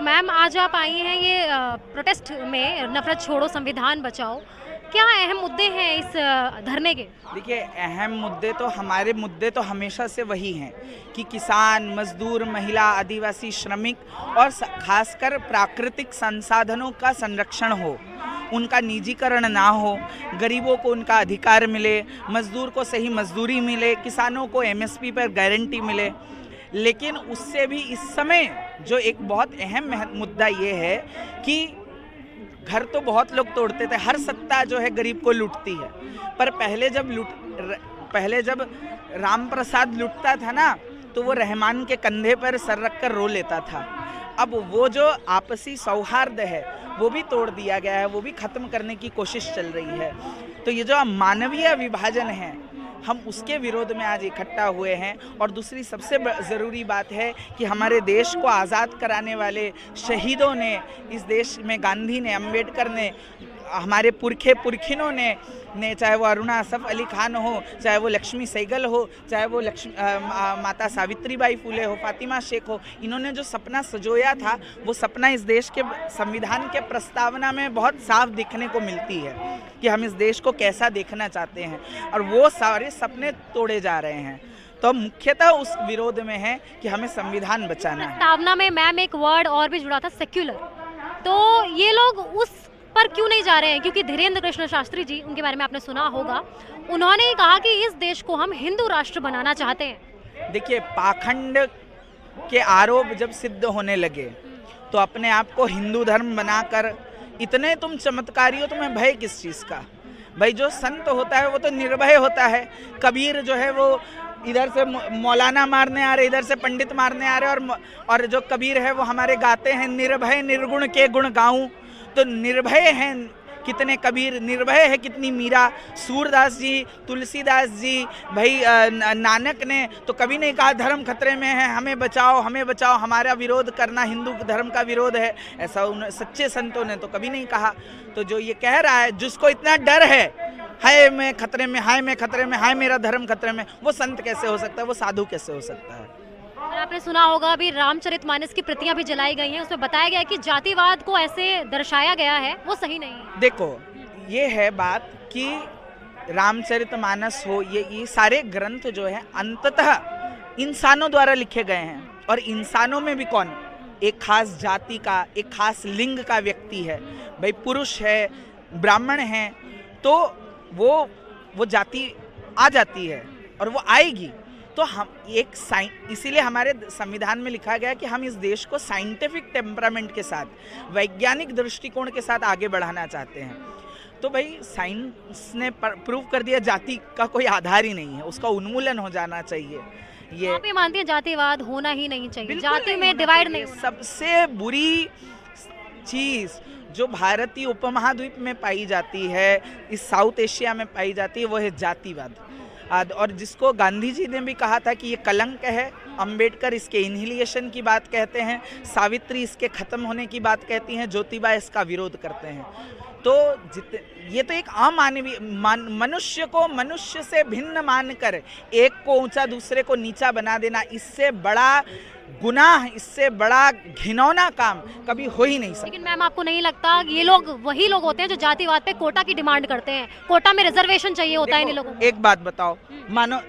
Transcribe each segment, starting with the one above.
Ma'am आज आप आई हैं ये प्रोटेस्ट में, नफरत छोड़ो संविधान बचाओ, क्या अहम मुद्दे हैं इस धरने के? देखिए, अहम मुद्दे तो हमारे मुद्दे तो हमेशा से वही हैं कि किसान, मजदूर, महिला, आदिवासी, श्रमिक और खासकर प्राकृतिक संसाधनों का संरक्षण हो, उनका निजीकरण ना हो, गरीबों को उनका अधिकार मिले, मजदूर को सही मजदूरी मिले, किसानों को एमएसपी पर गारंटी मिले। लेकिन उससे भी इस समय जो एक बहुत अहम मुद्दा ये है कि घर तो बहुत लोग तोड़ते थे, हर सत्ता जो है गरीब को लूटती है, पर पहले जब राम प्रसाद लूटता था ना तो वो रहमान के कंधे पर सर रख कर रो लेता था। अब वो जो आपसी सौहार्द है वो भी तोड़ दिया गया है, वो भी खत्म करने की कोशिश चल रही है। तो ये जो मानवीय विभाजन है, हम उसके विरोध में आज इकट्ठा हुए हैं। और दूसरी सबसे ज़रूरी बात है कि हमारे देश को आज़ाद कराने वाले शहीदों ने, इस देश में गांधी ने, अंबेडकर ने, हमारे पुरखिनों ने चाहे वो अरुणा असफ अली खान हो, चाहे वो लक्ष्मी सहगल हो, चाहे वो माता सावित्रीबाई फुले हो, फातिमा शेख हो, इन्होंने जो सपना सजोया था वो सपना इस देश के संविधान के प्रस्तावना में बहुत साफ दिखने को मिलती है कि हम इस देश को कैसा देखना चाहते हैं, और वो सारे सपने तोड़े जा रहे हैं। तो मुख्यतः उस विरोध में है कि हमें संविधान बचाना है। प्रस्तावना में मैम एक वर्ड और भी जुड़ा था, सेक्युलर, तो ये लोग उस पर क्यों नहीं जा रहे हैं? क्योंकि धीरेन्द्र कृष्ण शास्त्री जी, उनके बारे में आपने सुना होगा, उन्होंने ही कहा कि इस देश को हम हिंदू राष्ट्र बनाना चाहते हैं। देखिए, पाखंड के आरोप जब सिद्ध होने लगे तो अपने आप को हिंदू धर्म बनाकर इतने तुम चमत्कारी हो, तुम्हें भय किस चीज़ का? भाई, जो संत होता है वो तो निर्भय होता है। कबीर जो है वो इधर से मौलाना मारने आ रहे, इधर से पंडित मारने आ रहे, और जो कबीर है वो हमारे गाते हैं, निर्भय निर्गुण के गुण गाऊं। तो निर्भय हैं कितने कबीर, निर्भय है कितनी मीरा, सूरदास जी, तुलसीदास जी, भाई नानक ने तो कभी नहीं कहा धर्म खतरे में है, हमें बचाओ, हमें बचाओ, हमारा विरोध करना हिंदू धर्म का विरोध है, ऐसा सच्चे संतों ने तो कभी नहीं कहा। तो जो ये कह रहा है, जिसको इतना डर है, हाय मैं खतरे में, हाय मैं खतरे में, हाय मेरा धर्म खतरे में, वो संत कैसे हो सकता है, वो साधु कैसे हो सकता है? और आपने सुना होगा अभी रामचरितमानस की प्रतियां भी जलाई गई हैं, उसमें बताया गया है कि जातिवाद को ऐसे दर्शाया गया है, वो सही नहीं है। देखो, ये है बात कि रामचरितमानस हो, ये सारे ग्रंथ जो है अंततः इंसानों द्वारा लिखे गए हैं, और इंसानों में भी कौन? एक खास जाति का, एक खास लिंग का व्यक्ति है। भाई, पुरुष है, ब्राह्मण है, तो वो जाति आ जाती है और वो आएगी। तो हम एक इसीलिए हमारे संविधान में लिखा गया कि हम इस देश को साइंटिफिक टेम्परामेंट के साथ, वैज्ञानिक दृष्टिकोण के साथ आगे बढ़ाना चाहते हैं। तो भाई, साइंस ने प्रूव कर दिया जाति का कोई आधार ही नहीं है, उसका उन्मूलन हो जाना चाहिए। ये आप भी मानती हैं जातिवाद होना ही नहीं चाहिए, जाति में डिवाइड नहीं? सबसे बुरी चीज़ जो भारतीय उपमहाद्वीप में पाई जाती है, इस साउथ एशिया में पाई जाती है, वो है जातिवाद। और जिसको गांधी जी ने भी कहा था कि ये कलंक है, अंबेडकर इसके इनहिलिएशन की बात कहते हैं, सावित्री इसके ख़त्म होने की बात कहती हैं, ज्योतिबा इसका विरोध करते हैं। तो ये तो एक अमानवीय, मनुष्य को मनुष्य से भिन्न मानकर एक को ऊंचा दूसरे को नीचा बना देना, इससे बड़ा गुनाह, इससे बड़ा घिनौना काम कभी हो ही नहीं सकता। लेकिन मैम, आपको नहीं लगता ये लोग वही लोग होते हैं जो जातिवाद पे कोटा की डिमांड करते हैं? कोटा में रिजर्वेशन चाहिए होता है इन लोगों को। एक बात बताओ, मानो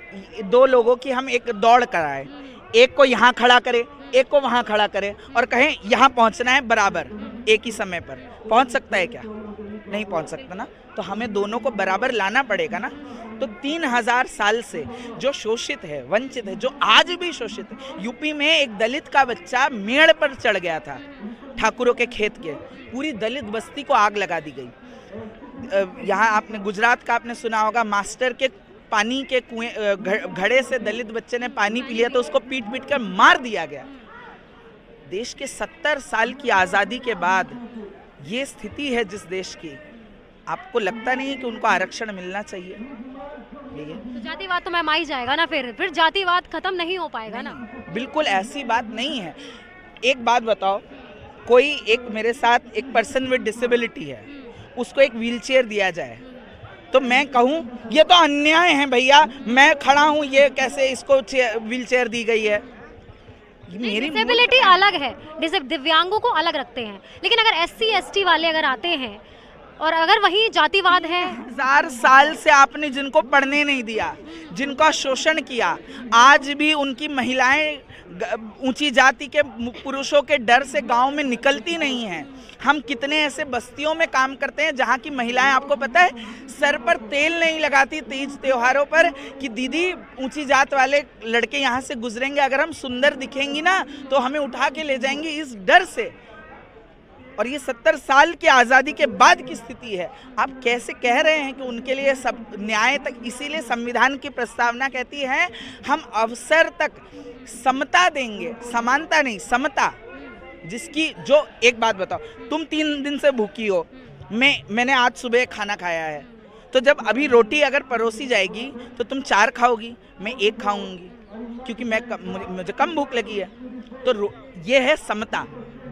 दो लोगों की हम एक दौड़ कराए, एक को यहाँ खड़ा करे, एक को वहाँ खड़ा करे, और कहें यहाँ पहुँचना है बराबर एक ही समय पर, पहुँच सकता है क्या? नहीं पहुँच सकता ना। तो हमें दोनों को बराबर लाना पड़ेगा ना। तो 3000 साल से जो शोषित है, वंचित है, जो आज भी शोषित है। यूपी में एक दलित का बच्चा मेड़ पर चढ़ गया था, ठाकुरों के खेत के, पूरी दलित बस्ती को आग लगा दी गई। यहाँ आपने गुजरात का आपने सुना होगा, मास्टर के पानी के कुएं, घड़े से दलित बच्चे ने पानी पी लिया तो उसको पीट पीट कर मार दिया गया। देश के 70 साल की आज़ादी के बाद ये स्थिति है जिस देश की, आपको लगता नहीं है कि उनको आरक्षण मिलना चाहिए? तो जातिवाद तो मैम आ ही जाएगा ना, फिर जातिवाद खत्म नहीं हो पाएगा ना। बिल्कुल ऐसी बात नहीं है। एक बात बताओ, कोई एक मेरे साथ एक पर्सन विद डिसेबिलिटी है, उसको एक व्हीलचेयर दिया जाए तो मैं कहूँ ये तो अन्याय है भैया, मैं खड़ा हूँ, ये कैसे इसको व्हीलचेयर दी गई है? मेरी डिसेबिलिटी अलग है, दिव्यांगों को अलग रखते हैं, लेकिन अगर SC ST वाले अगर आते हैं और अगर वही जातिवाद है। 1000 साल से आपने जिनको पढ़ने नहीं दिया, जिनका शोषण किया, आज भी उनकी महिलाएं ऊंची जाति के पुरुषों के डर से गांव में निकलती नहीं हैं। हम कितने ऐसे बस्तियों में काम करते हैं जहां की महिलाएं, आपको पता है, सर पर तेल नहीं लगाती तीज त्योहारों पर कि दीदी ऊंची जात वाले लड़के यहाँ से गुजरेंगे, अगर हम सुंदर दिखेंगी ना तो हमें उठा के ले जाएंगे, इस डर से। और ये 70 साल की आज़ादी के बाद की स्थिति है। आप कैसे कह रहे हैं कि उनके लिए सब न्याय तक, इसीलिए संविधान की प्रस्तावना कहती है हम अवसर तक समता देंगे, समानता नहीं, समता। जिसकी जो, एक बात बताओ, तुम 3 दिन से भूखी हो, मैंने आज सुबह खाना खाया है, तो जब अभी रोटी अगर परोसी जाएगी तो तुम 4 खाओगी, मैं 1 खाऊंगी क्योंकि मुझे कम भूख लगी है। तो ये है समता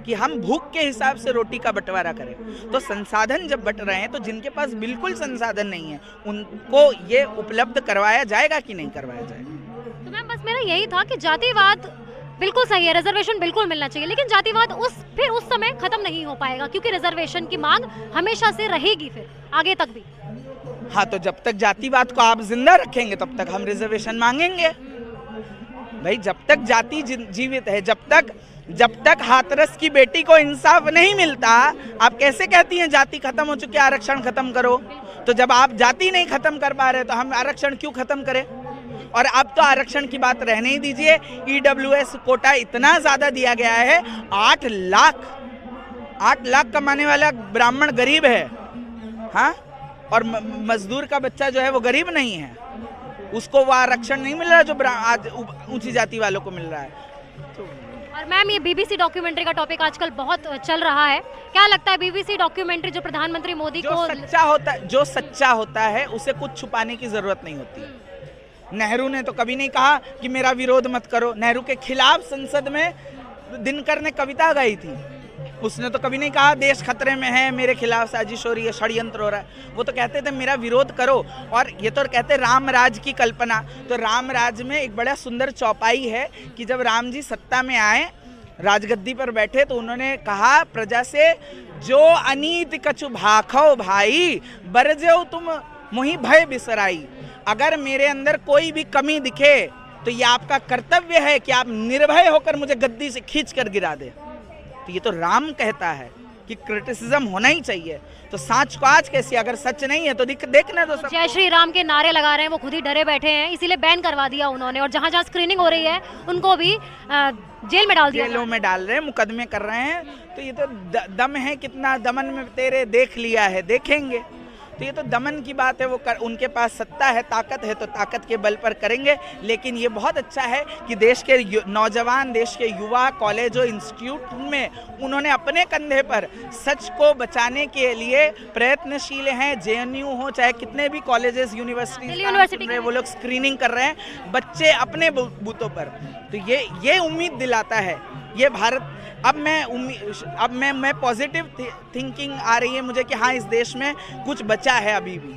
कि हम भूख के हिसाब से रोटी का बंटवारा करें। तो संसाधन जब बंट रहे हैं तो जिनके पास बिल्कुल संसाधन नहीं है उनको ये उपलब्ध करवाया जाएगा कि नहीं करवाया जाएगा। तो मैम बस मेरा यही था कि जातिवाद बिल्कुल सही है, रिजर्वेशन बिल्कुल मिलना चाहिए, लेकिन जातिवाद फिर उस समय खत्म नहीं हो पाएगा क्योंकि रिजर्वेशन की मांग हमेशा से रहेगी फिर आगे तक भी। हाँ, तो जब तक जातिवाद को आप जिंदा रखेंगे तब तक हम रिजर्वेशन मांगेंगे भाई। जब तक जाति जीवित है, जब तक हाथरस की बेटी को इंसाफ नहीं मिलता, आप कैसे कहती हैं जाति खत्म हो चुकी है, आरक्षण खत्म करो। तो जब आप जाति नहीं खत्म कर पा रहे तो हम आरक्षण क्यों खत्म करें। और अब तो आरक्षण की बात रहने ही दीजिए, EWS कोटा इतना ज्यादा दिया गया है, 8 लाख कमाने वाला ब्राह्मण गरीब है, हाँ, और मजदूर का बच्चा जो है वो गरीब नहीं है, उसको वो आरक्षण नहीं मिल रहा जो आज ऊंची जाति वालों को मिल रहा है। तो और मैम ये BBC डॉक्यूमेंट्री का टॉपिक आजकल बहुत चल रहा है, क्या लगता है BBC डॉक्यूमेंट्री जो प्रधानमंत्री मोदी को, जो सच्चा होता है उसे कुछ छुपाने की जरूरत नहीं होती। नेहरू ने तो कभी नहीं कहा कि मेरा विरोध मत करो। नेहरू के खिलाफ संसद में दिनकर ने कविता गाई थी, उसने तो कभी नहीं कहा देश खतरे में है, मेरे खिलाफ साजिश हो रही है, षड्यंत्र हो रहा है। वो तो कहते थे मेरा विरोध करो। और ये तो कहते राम राज की कल्पना, तो राम राज में एक बड़ा सुंदर चौपाई है कि जब राम जी सत्ता में आए, राजगद्दी पर बैठे, तो उन्होंने कहा प्रजा से, जो अनीति कछु भाखो भाई, बरजेऊ तुम मोहि भय बिसराई। अगर मेरे अंदर कोई भी कमी दिखे तो ये आपका कर्तव्य है कि आप निर्भय होकर मुझे गद्दी से खींच कर गिरा दे। तो ये तो राम कहता है कि क्रिटिसिज्म होना ही चाहिए। तो सांच को आज कैसी, अगर सच नहीं है तो देखना दो। जय श्री राम के नारे लगा रहे हैं, वो खुद ही डरे बैठे हैं, इसीलिए बैन करवा दिया उन्होंने। और जहाँ जहाँ स्क्रीनिंग हो रही है उनको भी जेल में डाल दिया, जेलों में डाल रहे हैं, मुकदमे कर रहे हैं। तो ये तो दम है कितना, दमन में तेरे देख लिया है, देखेंगे। तो ये तो दमन की बात है, उनके पास सत्ता है, ताकत है, तो ताकत के बल पर करेंगे। लेकिन ये बहुत अच्छा है कि देश के नौजवान, देश के युवा कॉलेजों, इंस्टीट्यूट में उन्होंने अपने कंधे पर सच को बचाने के लिए प्रयत्नशील हैं। JNU हो, चाहे कितने भी कॉलेजेस, यूनिवर्सिटी, वो लोग स्क्रीनिंग कर रहे हैं बच्चे अपने बूथों पर। तो ये उम्मीद दिलाता है ये भारत। अब मैं पॉजिटिव थिंकिंग आ रही है मुझे कि हाँ, इस देश में कुछ बचा है अभी भी।